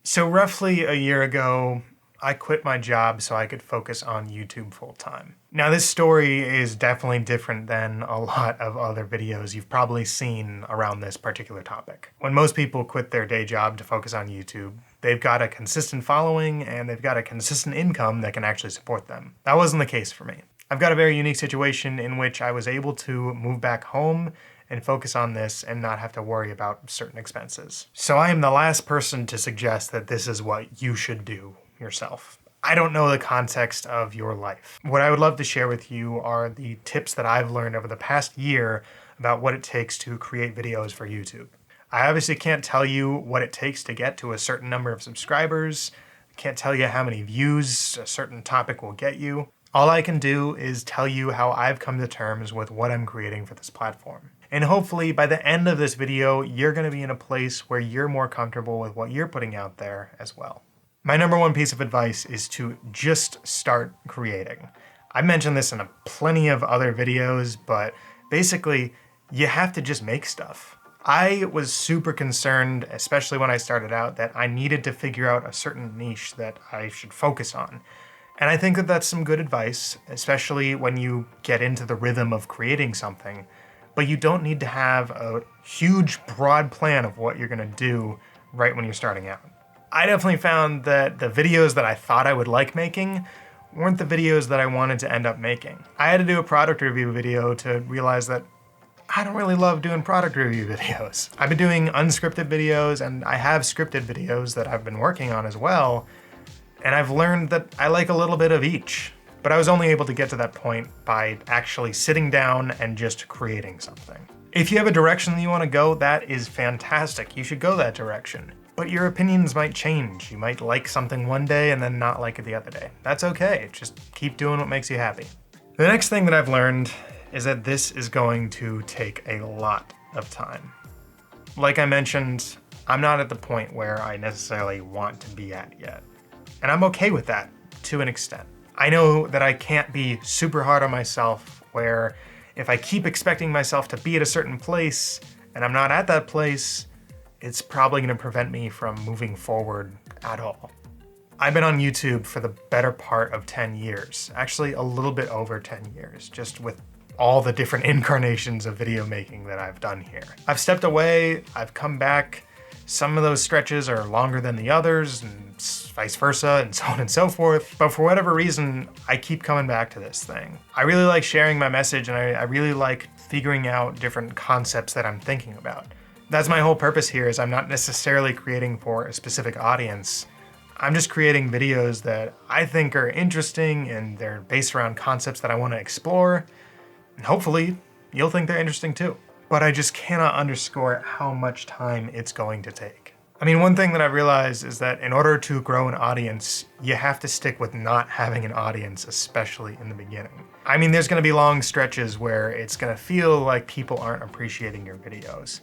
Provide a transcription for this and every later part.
So roughly a year ago, I quit my job so I could focus on YouTube full time. Now this story is definitely different than a lot of other videos you've probably seen around this particular topic. When most people quit their day job to focus on YouTube, they've got a consistent following and they've got a consistent income that can actually support them. That wasn't the case for me. I've got a very unique situation in which I was able to move back home and focus on this and not have to worry about certain expenses. So I am the last person to suggest that this is what you should do yourself. I don't know the context of your life. What I would love to share with you are the tips that I've learned over the past year about what it takes to create videos for YouTube. I obviously can't tell you what it takes to get to a certain number of subscribers. I can't tell you how many views a certain topic will get you. All I can do is tell you how I've come to terms with what I'm creating for this platform. And hopefully by the end of this video, you're going to be in a place where you're more comfortable with what you're putting out there as well. My number one piece of advice is to just start creating. I've mentioned this in plenty of other videos, but basically you have to just make stuff. I was super concerned, especially when I started out, that I needed to figure out a certain niche that I should focus on. And I think that that's some good advice, especially when you get into the rhythm of creating something. But you don't need to have a huge, broad plan of what you're gonna do right when you're starting out. I definitely found that the videos that I thought I would like making weren't the videos that I wanted to end up making. I had to do a product review video to realize that I don't really love doing product review videos. I've been doing unscripted videos and I have scripted videos that I've been working on as well. And I've learned that I like a little bit of each. But I was only able to get to that point by actually sitting down and just creating something. If you have a direction that you want to go, that is fantastic. You should go that direction. But your opinions might change. You might like something one day and then not like it the other day. That's okay. Just keep doing what makes you happy. The next thing that I've learned is that this is going to take a lot of time. Like I mentioned, I'm not at the point where I necessarily want to be at yet. And I'm okay with that to an extent. I know that I can't be super hard on myself where if I keep expecting myself to be at a certain place and I'm not at that place, it's probably gonna prevent me from moving forward at all. I've been on YouTube for the better part of 10 years, actually a little bit over 10 years, just with all the different incarnations of video making that I've done here. I've stepped away, I've come back. Some of those stretches are longer than the others, and vice versa, and so on and so forth. But for whatever reason, I keep coming back to this thing. I really like sharing my message, and I really like figuring out different concepts that I'm thinking about. That's my whole purpose here, is I'm not necessarily creating for a specific audience. I'm just creating videos that I think are interesting, and they're based around concepts that I want to explore. And hopefully, you'll think they're interesting too. But I just cannot underscore how much time it's going to take. I mean, one thing that I've realized is that in order to grow an audience, you have to stick with not having an audience, especially in the beginning. I mean, there's gonna be long stretches where it's gonna feel like people aren't appreciating your videos.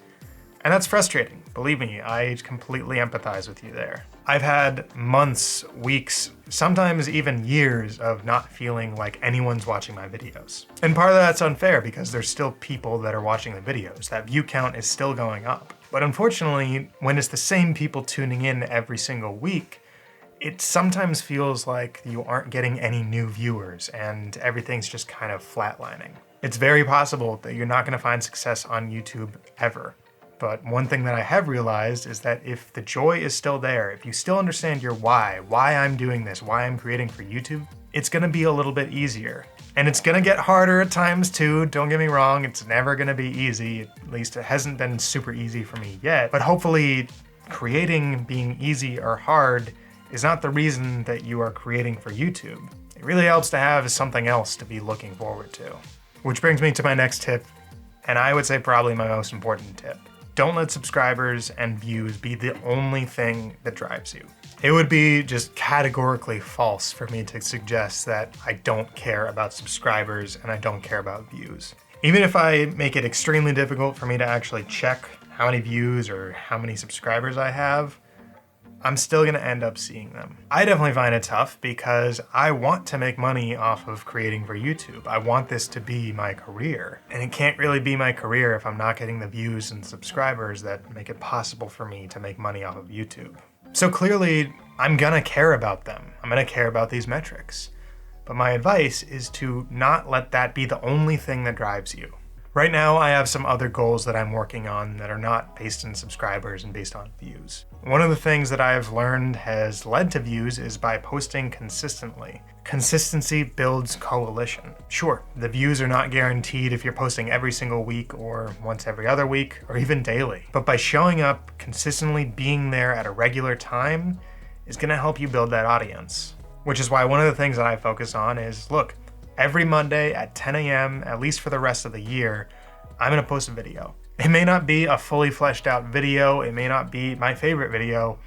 And that's frustrating. Believe me, I completely empathize with you there. I've had months, weeks, sometimes even years of not feeling like anyone's watching my videos. And part of that's unfair because there's still people that are watching the videos. That view count is still going up. But unfortunately, when it's the same people tuning in every single week, it sometimes feels like you aren't getting any new viewers and everything's just kind of flatlining. It's very possible that you're not gonna find success on YouTube ever. But one thing that I have realized is that if the joy is still there, if you still understand your why I'm doing this, why I'm creating for YouTube, it's gonna be a little bit easier. And it's gonna get harder at times too, don't get me wrong, it's never gonna be easy, at least it hasn't been super easy for me yet. But hopefully creating being easy or hard is not the reason that you are creating for YouTube. It really helps to have something else to be looking forward to. Which brings me to my next tip, and I would say probably my most important tip. Don't let subscribers and views be the only thing that drives you. It would be just categorically false for me to suggest that I don't care about subscribers and I don't care about views. Even if I make it extremely difficult for me to actually check how many views or how many subscribers I have, I'm still gonna end up seeing them. I definitely find it tough because I want to make money off of creating for YouTube. I want this to be my career. And it can't really be my career if I'm not getting the views and subscribers that make it possible for me to make money off of YouTube. So clearly, I'm gonna care about them. I'm gonna care about these metrics. But my advice is to not let that be the only thing that drives you. Right now, I have some other goals that I'm working on that are not based in subscribers and based on views. One of the things that I've learned has led to views is by posting consistently. Consistency builds coalition. Sure, the views are not guaranteed if you're posting every single week or once every other week or even daily. But by showing up, consistently being there at a regular time is gonna help you build that audience. Which is why one of the things that I focus on is, look, every Monday at 10 a.m., at least for the rest of the year, I'm gonna post a video. It may not be a fully fleshed out video, it may not be my favorite video,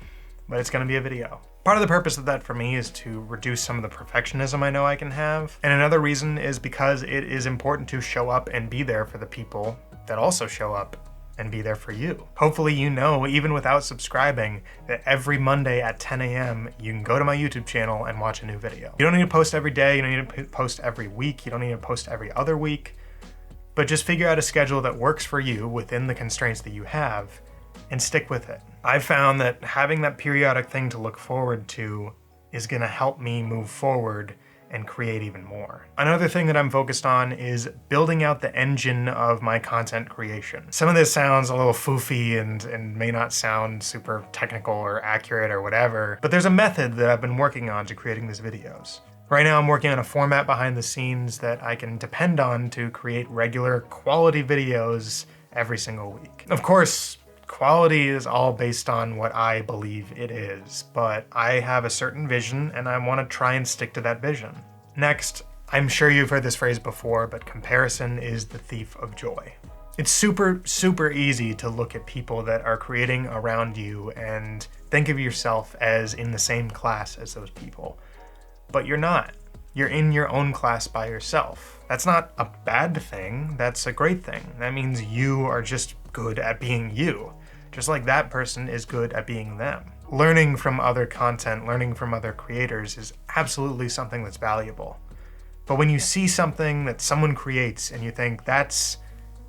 but it's gonna be a video. Part of the purpose of that for me is to reduce some of the perfectionism I know I can have. And another reason is because it is important to show up and be there for the people that also show up and be there for you. Hopefully you know, even without subscribing, that every Monday at 10 a.m. you can go to my YouTube channel and watch a new video. You don't need to post every day, you don't need to post every week, you don't need to post every other week, but just figure out a schedule that works for you within the constraints that you have and stick with it. I've found that having that periodic thing to look forward to is gonna help me move forward and create even more. Another thing that I'm focused on is building out the engine of my content creation. Some of this sounds a little foofy and may not sound super technical or accurate or whatever, but there's a method that I've been working on to creating these videos. Right now I'm working on a format behind the scenes that I can depend on to create regular quality videos every single week. Of course, quality is all based on what I believe it is, but I have a certain vision and I want to try and stick to that vision. Next, I'm sure you've heard this phrase before, but comparison is the thief of joy. It's super easy to look at people that are creating around you and think of yourself as in the same class as those people, but you're not. You're in your own class by yourself. That's not a bad thing, that's a great thing. That means you are just good at being you, just like that person is good at being them. Learning from other content, learning from other creators is absolutely something that's valuable. But when you see something that someone creates and you think, that's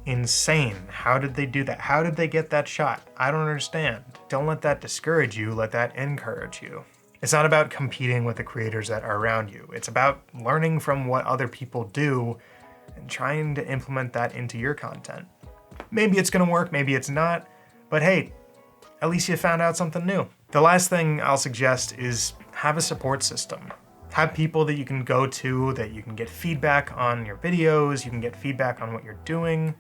insane, how did they do that? How did they get that shot? I don't understand. Don't let that discourage you, let that encourage you. It's not about competing with the creators that are around you. It's about learning from what other people do and trying to implement that into your content. Maybe it's gonna work, maybe it's not, but hey, at least you found out something new. The last thing I'll suggest is have a support system. Have people that you can go to, that you can get feedback on your videos, you can get feedback on what you're doing,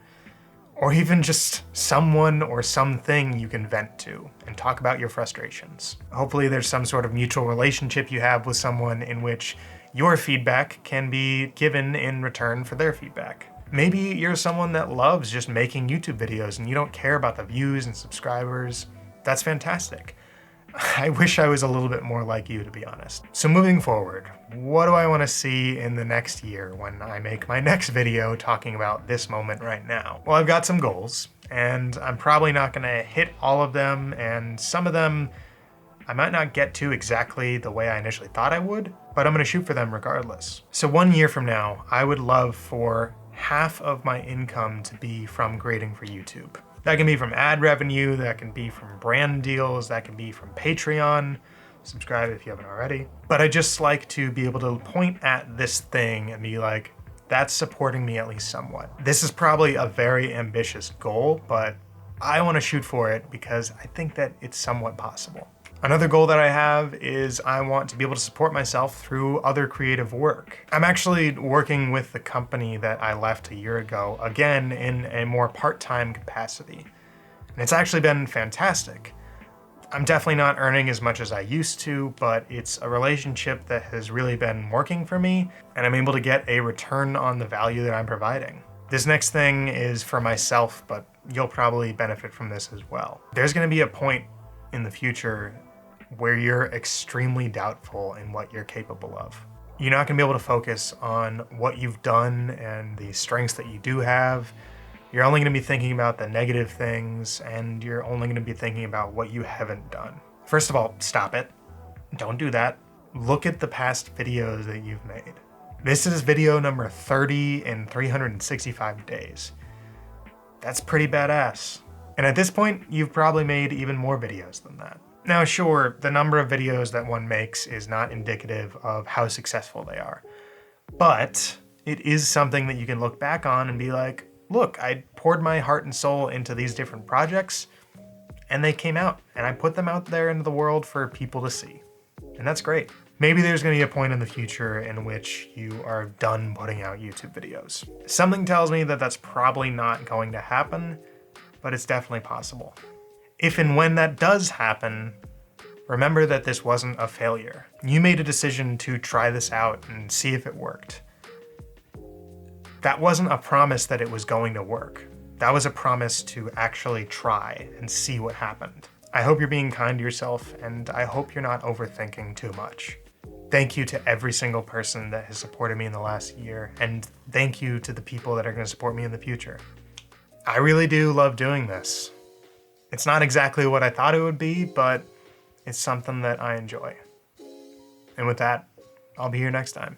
or even just someone or something you can vent to and talk about your frustrations. Hopefully there's some sort of mutual relationship you have with someone in which your feedback can be given in return for their feedback. Maybe you're someone that loves just making YouTube videos and you don't care about the views and subscribers. That's fantastic. I wish I was a little bit more like you, to be honest. So moving forward, what do I want to see in the next year when I make my next video talking about this moment right now? Well, I've got some goals, and I'm probably not going to hit all of them, and some of them I might not get to exactly the way I initially thought I would, but I'm going to shoot for them regardless. So 1 year from now, I would love for half of my income to be from grading for YouTube. That can be from ad revenue, that can be from brand deals, that can be from Patreon. Subscribe if you haven't already. But I just like to be able to point at this thing and be like, that's supporting me at least somewhat. This is probably a very ambitious goal, but I want to shoot for it because I think that it's somewhat possible. Another goal that I have is I want to be able to support myself through other creative work. I'm actually working with the company that I left a year ago, again, in a more part-time capacity. And it's actually been fantastic. I'm definitely not earning as much as I used to, but it's a relationship that has really been working for me, and I'm able to get a return on the value that I'm providing. This next thing is for myself, but you'll probably benefit from this as well. There's gonna be a point in the future where you're extremely doubtful in what you're capable of. You're not gonna be able to focus on what you've done and the strengths that you do have. You're only gonna be thinking about the negative things, and you're only gonna be thinking about what you haven't done. First of all, stop it. Don't do that. Look at the past videos that you've made. This is video number 30 in 365 days. That's pretty badass. And at this point, you've probably made even more videos than that. Now, sure, the number of videos that one makes is not indicative of how successful they are, but it is something that you can look back on and be like, look, I poured my heart and soul into these different projects and they came out and I put them out there into the world for people to see. And that's great. Maybe there's gonna be a point in the future in which you are done putting out YouTube videos. Something tells me that that's probably not going to happen, but it's definitely possible. If and when that does happen, remember that this wasn't a failure. You made a decision to try this out and see if it worked. That wasn't a promise that it was going to work. That was a promise to actually try and see what happened. I hope you're being kind to yourself, and I hope you're not overthinking too much. Thank you to every single person that has supported me in the last year, and thank you to the people that are going to support me in the future. I really do love doing this. It's not exactly what I thought it would be, but it's something that I enjoy. And with that, I'll be here next time.